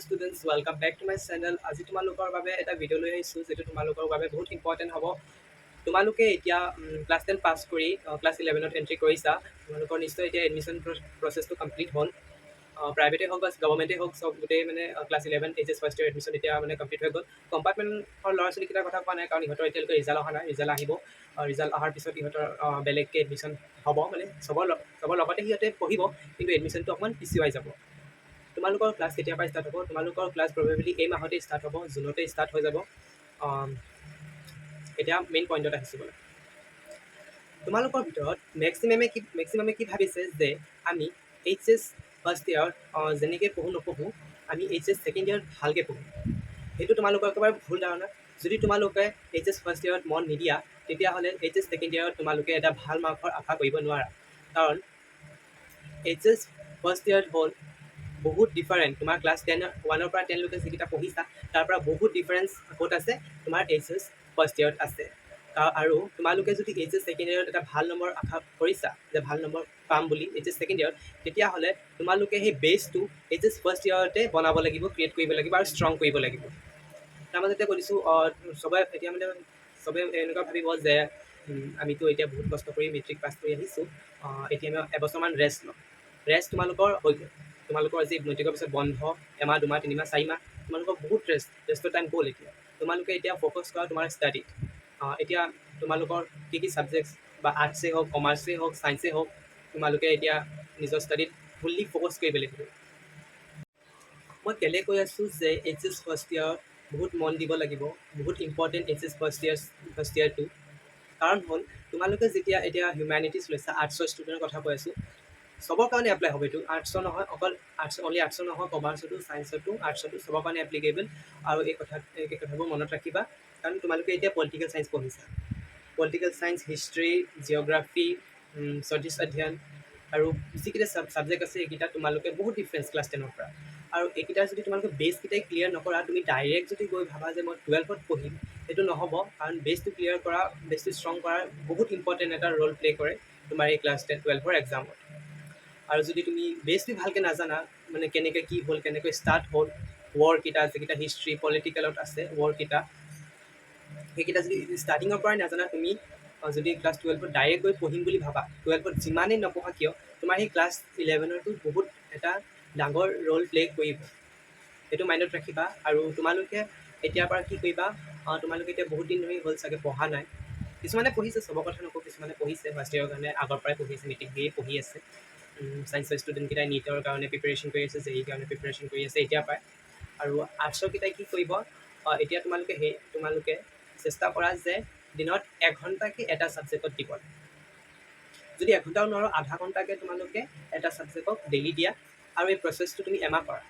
students, welcome back to my channel. আজি তোমালোকৰ বাবে এটা ভিডিঅ' লৈ আহিছোঁ যেটো তোমালোকৰ বাবে বহুত ইম্পৰ্টেণ্ট হ'ব। তোমালোকে এতিয়া ক্লাছ 10 পাছ কৰি ক্লাছ 11ত এণ্ট্ৰি কৰিছা। তোমালোকৰ নিশ্চয় এতিয়া এডমিশ্যন প্ৰচেছটো কমপ্লিট হ'ল। প্ৰাইভেটেই হওক বা গভৰ্ণমেণ্টেই হওক, চব গোটেই মানে class 11 HS first year admission এতিয়া মানে কমপ্লিট হৈ গ'ল। কম্পাৰ্টমেণ্টৰ ল'ৰা ছোৱালীকেইটাৰ কথা কোৱা নাই, কাৰণ ইহঁতৰ এতিয়ালৈকে ৰিজাল্ট অহা নাই। ৰিজাল্ট আহিব, ৰিজাল্ট অহাৰ পিছত ইহঁতৰ বেলেগকৈ এডমিশ্যন হ'ব, মানে চবৰ লগতে সিহঁতে পঢ়িব, কিন্তু এডমিশ্যনটো অকণমান পিছুৱাই যাব। তোমালোকৰ ক্লাছ কেতিয়াৰ পৰা ষ্টাৰ্ট হ'ব? তোমালোকৰ ক্লাছ প্ৰবেবলি এই মাহতে ষ্টাৰ্ট হ'ব, জুনতে ষ্টাৰ্ট হৈ যাব। এতিয়া মেইন পইণ্টত আহিছোঁ মানে, তোমালোকৰ ভিতৰত মেক্সিমামে কি ভাবিছে যে আমি এইচএছ ফাৰ্ষ্ট ইয়াৰত যেনেকৈ নপঢ়োঁ, আমি এইচএছ ছেকেণ্ড ইয়াৰত ভালকৈ পঢ়োঁ। সেইটো তোমালোকৰ একেবাৰে ভুল ধাৰণা। যদি তোমালোকে এইচএছ ফাৰ্ষ্ট ইয়াৰত মন নিদিয়া, তেতিয়াহ'লে এইচএছ ছেকেণ্ড ইয়াৰত তোমালোকে এটা ভাল মাৰ্কৰ আশা কৰিব নোৱাৰা। কাৰণ এইচএছ ফাৰ্ষ্ট ইয়াৰত হ'ল বহুত ডিফাৰেণ্ট। তোমাৰ ক্লাছ 1ৰ পৰা 10লৈকে যিকেইটা পঢ়িছা, তাৰ পৰা বহুত ডিফাৰেঞ্চ ক'ত আছে? তোমাৰ এইচএছ ফাৰ্ষ্ট ইয়াৰত আছে। আৰু তোমালোকে যদি এইচএছ ছেকেণ্ড ইয়াৰত এটা ভাল নম্বৰ আশা কৰিছা, যে ভাল নম্বৰ পাম বুলি এইচএছ ছেকেণ্ড ইয়াৰত, তেতিয়াহ'লে তোমালোকে সেই বেছটো এইচএছ ফাৰ্ষ্ট ইয়াৰতে বনাব লাগিব, ক্ৰিয়েট কৰিব লাগিব আৰু ষ্ট্ৰং কৰিব লাগিব। তাৰ মাজতে কৈ দিছোঁ, চবে এনেকুৱা ভাবিব যে আমিতো এতিয়া বহুত কষ্ট কৰি মেট্ৰিক পাছ কৰি আহিছোঁ, এতিয়া আমি এবছৰমান ৰেষ্ট ল'ম। ৰেষ্ট তোমালোকৰ হৈ গ'ল। তোমালোকৰ আজি মেট্ৰিকৰ পিছত বন্ধ, এমাহ, 2 মাহ, 3 মাহ, 4 মাহ, তোমালোকৰ বহুত ৰেষ্টৰ টাইম গ'ল। এতিয়া তোমালোকে এতিয়া ফ'কাছ কৰা তোমাৰ ষ্টাডিত। এতিয়া তোমালোকৰ কি ছাবজেক্টছ বা আৰ্টছেই হওক, কমাৰ্চেই হওক, ছায়েন্সেই হওক, তোমালোকে এতিয়া নিজৰ ষ্টাডিত ফুল্লি ফ'কাছ কৰিব লাগিব। মই কেলৈ কৈ আছোঁ যে এইচএছ ফাৰ্ষ্ট ইয়াৰত বহুত মন দিব লাগিব, বহুত ইম্পৰ্টেণ্ট এইচএছ ফাৰ্ষ্ট ইয়াৰটো। কাৰণ হ'ল তোমালোকে যেতিয়া এতিয়া হিউমেনিটিছ লৈছা, আৰ্টছৰ ষ্টুডেণ্টৰ কথা কৈ আছোঁ, চবৰ কাৰণে এপ্লাই হ'ব। এইটো আৰ্টছৰ নহয়, অকল আৰ্টছৰ নহয়, কমাৰ্চতো, ছায়েন্সতো, আৰ্টছতো চবৰ কাৰণে এপ্লিকেবল। আৰু এই কথাবোৰ মনত ৰাখিবা, কাৰণ তোমালোকে এতিয়া পলিটিকেল ছায়েন্স পঢ়িছা। পলিটিকেল ছায়েন্স, হিষ্ট্ৰী, জিঅ'গ্ৰাফী, স্বদেশ অধ্যয়ন আৰু যিকেইটা ছাবজেক্ট আছে, এইকেইটা তোমালোকে বহুত ডিফাৰেঞ্চ ক্লাছ 10ৰ পৰা। আৰু এইকেইটাৰ যদি তোমালোকে বেছকেইটাই ক্লিয়াৰ নকৰা, তুমি ডাইৰেক্ট যদি গৈ ভাবা যে মই 12ত পঢ়িম, সেইটো নহ'ব। কাৰণ বেছটো ক্লিয়াৰ কৰা, বেছটো ষ্ট্ৰং কৰাৰ বহুত ইম্পৰ্টেণ্ট এটা ৰ'ল প্লে' কৰে তোমাৰ এই ক্লাছ 10-12ৰ এক্সামত। আৰু যদি তুমি বেছটো ভালকৈ নাজানা, মানে কেনেকৈ কি হ'ল, কেনেকৈ ষ্টাৰ্ট হ'ল, ৱাৰকেইটা যিকেইটা হিষ্ট্ৰী পলিটিকেলত আছে, ৱাৰকেইটা সেইকেইটা যদি ষ্টাৰ্টিঙৰ পৰাই নাজানা, তুমি যদি ক্লাছ 12ত ডাইৰেক্ট গৈ পঢ়িম বুলি ভাবা, 12ত যিমানেই নপঢ়া কিয়, তোমাৰ সেই ক্লাছ 11ৰতো বহুত এটা ডাঙৰ ৰ'ল প্লে' কৰিব। সেইটো মাইণ্ডত ৰাখিবা। আৰু তোমালোকে এতিয়াৰ পৰা কি কৰিবা, তোমালোকে এতিয়া বহুত দিন ধৰি হ'ল চাগে পঢ়া নাই। কিছুমানে পঢ়িছে, চবৰ কথা নকওঁ, কিছুমানে পঢ়িছে ফাৰ্ষ্ট ইয়াৰৰ কাৰণে, আগৰ পৰাই পঢ়িছে, মেট্ৰিক দিয়ে পঢ়ি আছে। ছায়েন্সৰ ষ্টুডেণ্টকেইটাই নীটৰ কাৰণে প্ৰিপেৰেশ্যন কৰি আছে, জেইৰ কাৰণে প্ৰিপেৰেশ্যন কৰি আছে এতিয়াৰ পৰাই। আৰু আৰ্টছৰকেইটাই কি কৰিব, এতিয়া তোমালোকে চেষ্টা কৰা যে দিনত 1 ঘণ্টাকৈ এটা ছাবজেক্টত দিব। যদি 1 ঘণ্টাও নোৱাৰো, আধা ঘণ্টাকৈ তোমালোকে এটা ছাবজেক্টক ডেইলি দিয়া। আৰু এই প্ৰচেছটো তুমি এমাহ কৰা।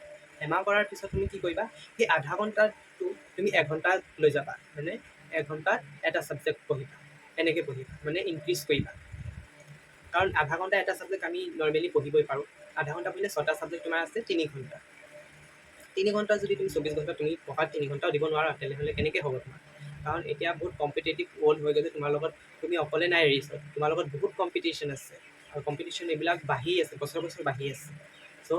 এমাহ কৰাৰ পিছত তুমি কি কৰিবা, সেই আধা ঘণ্টাটো তুমি 1 ঘণ্টা লৈ যাবা, মানে 1 ঘণ্টাত এটা ছাবজেক্ট পঢ়িবা। এনেকৈ পঢ়িবা, মানে ইনক্ৰিজ কৰিবা। কাৰণ আধা ঘণ্টা এটা ছাবজেক্ট আমি নৰ্মেলি পঢ়িবই পাৰোঁ। আধা ঘণ্টা পঢ়িলে 6টা ছাবজেক্ট তোমাৰ আছে, 3 ঘণ্টা। 3 ঘণ্টা যদি তুমি 24 ঘণ্টা তুমি পঢ়াত 3 ঘণ্টাও দিব নোৱাৰা, তেনেহ'লে কেনেকৈ হ'ব তোমাৰ? কাৰণ এতিয়া বহুত কম্পিটিটিভ ৱৰ্ল্ড হৈ গৈছে। তোমাৰ লগত তুমি অকলে নাই ৰেচত, তোমাৰ লগত বহুত কম্পিটিশ্যন আছে। আৰু কম্পিটিশ্যন এইবিলাক বাঢ়ি আছে, বছৰ বাঢ়ি আছে। চ'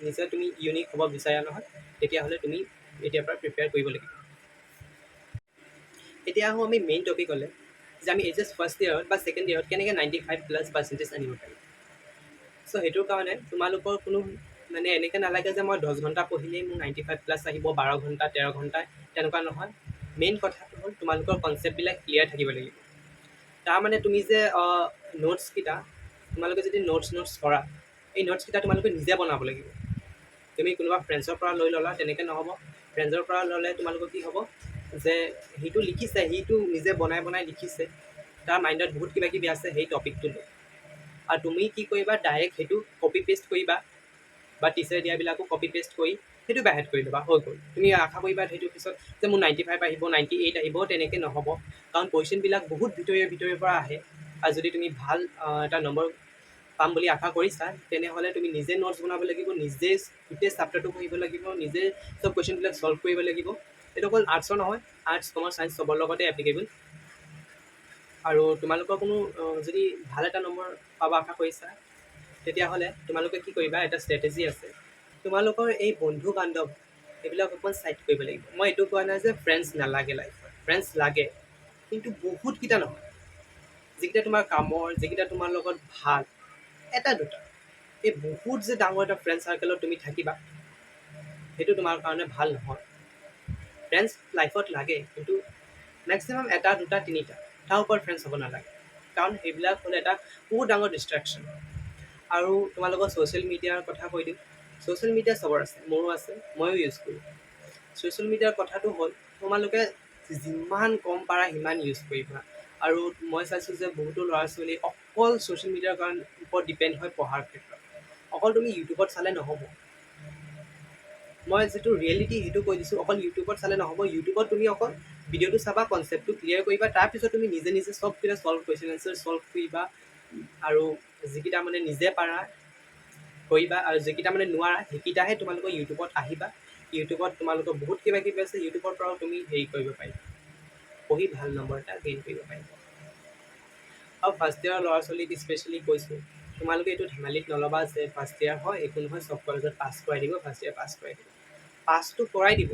নিজে তুমি ইউনিক হ'ব বিচাৰা নহয়, তেতিয়াহ'লে তুমি এতিয়াৰ পৰা প্ৰিপেয়াৰ কৰিব লাগিব। এতিয়া আহোঁ আমি মেইন টপিকলৈ, যে আমি এইচএছ ফাৰ্ষ্ট ইয়াৰত বা ছেকেণ্ড ইয়াৰত কেনেকৈ 95+ আনিব পাৰিম। চ' সেইটোৰ কাৰণে তোমালোকৰ কোনো মানে এনেকৈ নালাগে যে মই 10 ঘণ্টা পঢ়িলেই মোৰ 95+ আহিব, 12 ঘণ্টা, 13 ঘণ্টা, তেনেকুৱা নহয়। মেইন কথাটো হ'ল তোমালোকৰ কনচেপ্টবিলাক ক্লিয়াৰ থাকিব লাগিব। তাৰমানে তুমি যে নোটছকেইটা তোমালোকে যদি নোটছ কৰা, এই নোটছকেইটা তোমালোকে নিজে বনাব লাগিব। তুমি কোনোবা ফ্ৰেণ্ডছৰ পৰা লৈ ল'লা, তেনেকৈ নহ'ব। ফ্ৰেণ্ডছৰ পৰা ল'লে তোমালোকৰ কি হ'ব, যে সিটো লিখিছে, সিটো নিজে বনাই লিখিছে, তাৰ মাইণ্ডত বহুত কিবাকিবি আছে সেই টপিকটো লৈ। আৰু তুমি কি কৰিবা, ডাইৰেক্ট সেইটো কপি পেষ্ট কৰিবা, বা টিচাৰে দিয়াবিলাকো কপি পেষ্ট কৰি সেইটো বাহিৰ কৰি ল'বা, হৈ গ'ল। তুমি আশা কৰিবা সেইটো পিছত যে মোৰ 95 আহিব, 98 আহিব, তেনেকৈ নহ'ব। কাৰণ কুৱেশ্যনবিলাক বহুত ভিতৰে পৰা আহে। আৰু যদি তুমি ভাল এটা নম্বৰ পাম বুলি আশা কৰিছা, তেনেহ'লে তুমি নিজে নোটছ বনাব লাগিব, নিজে গোটেই চেপ্টাৰটো পঢ়িব লাগিব, নিজে চব কুৱেশ্যনবিলাক ছল্ভ কৰিব লাগিব। এইটো অকল আৰ্টছৰ নহয়, আৰ্টছ, কমাৰ্চ, ছায়েন্স চবৰ লগতে এপ্লিকেবল। আৰু তোমালোকৰ কোনো যদি ভাল এটা নম্বৰ পাব আশা কৰিছা, তেতিয়াহ'লে তোমালোকে কি কৰিবা, এটা ষ্ট্ৰেটেজি আছে। ত' তোমালোকৰ এই বন্ধু বান্ধৱ এইবিলাক অকণমান চাইড কৰিব লাগিব। মই এইটো কোৱা নাই যে ফ্ৰেণ্ডছ নালাগে লাইফত, ফ্ৰেণ্ডছ লাগে, কিন্তু বহুতকেইটা নহয়। যিকেইটা তোমাৰ কামৰ, যিকেইটা তোমাৰ লগত ভাল, এটা দুটা। এই বহুত যে ডাঙৰ এটা ফ্ৰেণ্ড চাৰ্কেলত তুমি থাকিবা, সেইটো তোমাৰ কাৰণে ভাল নহয়। ফ্ৰেণ্ডছ লাইফত লাগে, কিন্তু মেক্সিমাম এটা দুটা তিনিটা, তাৰ ওপৰত ফ্ৰেণ্ডছ হ'ব নালাগে। কাৰণ সেইবিলাক হ'লে এটা বহুত ডাঙৰ ডিষ্ট্ৰেকশ্যন। আৰু তোমালোকৰ ছ'চিয়েল মিডিয়াৰ কথা কৈ দিওঁ। ছ'চিয়েল মিডিয়া চবৰ আছে, মোৰো আছে, ময়ো ইউজ কৰোঁ। ছ'চিয়েল মিডিয়াৰ কথাটো হ'ল তোমালোকে যিমান কম পাৰা সিমান ইউজ কৰিবা। আৰু মই চাইছোঁ যে বহুতো ল'ৰা ছোৱালী অকল ছ'চিয়েল মিডিয়াৰ কাৰণে ওপৰত ডিপেণ্ড হয় পঢ়াৰ ক্ষেত্ৰত। অকল তুমি ইউটিউবত চালে নহ'ব। মই যিটো ৰিয়েলিটি সেইটো কৈ দিছোঁ, অকল ইউটিউবত চালে নহ'ব। ইউটিউবত তুমি অকল ভিডিঅ'টো চাবা, কনচেপ্টটো ক্লিয়াৰ কৰিবা, তাৰপিছত তুমি নিজে নিজে চবকেইটা ছল্ভ কুৱেশ্যন এনচাৰ ছল্ভ কৰিবা। আৰু যিকেইটা মানে নিজে পাৰা কৰিবা, আৰু যিকেইটা মানে নোৱাৰা সেইকেইটাহে তোমালোকৰ ইউটিউবত আহিবা। ইউটিউবত তোমালোকৰ বহুত কিবা কিবি আছে, ইউটিউবৰ পৰাও তুমি হেৰি কৰিব পাৰিবা, পঢ়ি ভাল নম্বৰ এটা গেইন কৰিব পাৰিবা। আৰু ফাৰ্ষ্ট ইয়েৰৰ ল'ৰা ছোৱালীক স্পেচিয়েলি কৈছোঁ, তোমালোকে এইটো ধেমালিত নল'বা যে ফাৰ্ষ্ট ইয়েৰ হয়, একো নহয়, চব কলেজত পাছ কৰাই দিব, ফাৰ্ষ্ট ইয়েৰ পাছ কৰাই দিব। পাছটো কৰাই দিব,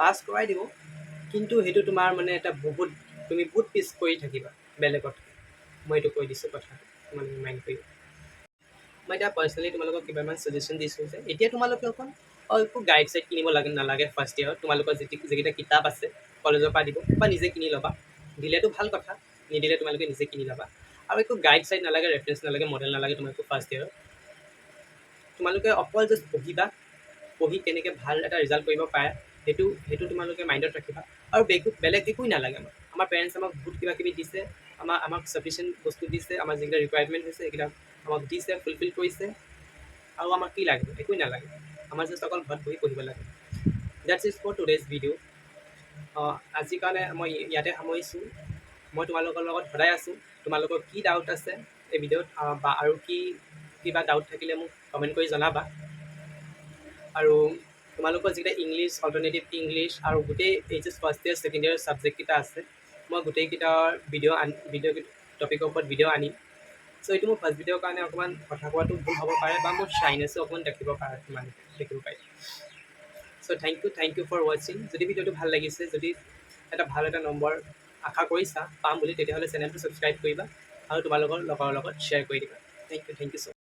পাছ কৰাই দিব, কিন্তু সেইটো তোমাৰ মানে এটা বহুত, তুমি বহুত পিছ কৰি থাকিবা বেলেগত। মই এইটো কৈ দিছোঁ কথাটো, তোমালোকে মাইণ্ড কৰিবা। মই এতিয়া পাৰ্চনেলি তোমালোকক কিবামান ছাজেশ্যন দিছোঁ যে এতিয়া তোমালোকে অকণ একো গাইড চাইড কিনিব নালাগে ফাৰ্ষ্ট ইয়েৰত। তোমালোকৰ যিকেইটা কিতাপ আছে কলেজৰ পৰা দিব, বা নিজে কিনি ল'বা। দিলেতো ভাল কথা, নিদিলে তোমালোকে নিজে কিনি ল'বা। আৰু একো গাইড চাইড নালাগে, ৰেফাৰেঞ্চ নালাগে, মডেল নালাগে তোমালোকক ফাৰ্ষ্ট ইয়েৰত। তোমালোকে অকল জাষ্ট পঢ়িবা, পঢ়ি কেনেকৈ ভাল এটা ৰিজাল্ট কৰিব পাৰে সেইটো তোমালোকে মাইণ্ডত ৰাখিবা। আৰু বেলেগ একোৱেই নালাগে। আমাৰ পেৰেণ্টছ আমাক বহুত কিবা কিবি দিছে, আমাক ছাফিচিয়েণ্ট বস্তু দিছে, আমাৰ যিকেইটা ৰিকুৱাৰমেণ্ট হৈছে সেইকেইটা আমাক দিছে, ফুলফিল কৰিছে। আৰু আমাক কি লাগে? একোৱেই নালাগে। আমাৰ জাষ্ট অকল ঘৰত বহি পঢ়িব লাগে। That's is for today's video'. আজিৰ কাৰণে মই ইয়াতে সামৰিছোঁ। মই তোমালোকৰ লগত সদায় আছোঁ। তোমালোকৰ কি ডাউট আছে এই ভিডিঅ'ত, বা আৰু কিবা ডাউট থাকিলে মোক কমেণ্ট কৰি জনাবা। আৰু তোমালোকৰ যিকেইটা ইংলিছ, অল্টাৰনেটিভ ইংলিছ আৰু গোটেই HS first year second year ছাবজেক্টকেইটা আছে, মই গোটেইকেইটাৰ ভিডিঅ' টপিকৰ ওপৰত ভিডিঅ' আনিম। চ' এইটো মোৰ ফাৰ্ষ্ট ভিডিঅ'ৰ কাৰণে অকণমান কথা কোৱাটো ভুল হ'ব পাৰে, বা মোৰ চাইনেছো অকণমান দেখিব পাৰে, দেখিব পাৰি। চ' থেংক ইউ ফৰ ৱাচিং। যদি ভিডিঅ'টো ভাল লাগিছে, যদি ভাল এটা নম্বৰ আশা কৰিছা পাম বুলি, তেতিয়াহ'লে চেনেলটো ছাবস্ক্ৰাইব কৰিবা আৰু তোমালোকৰ লগৰ লগত শ্বেয়াৰ কৰি দিবা। Thank you so'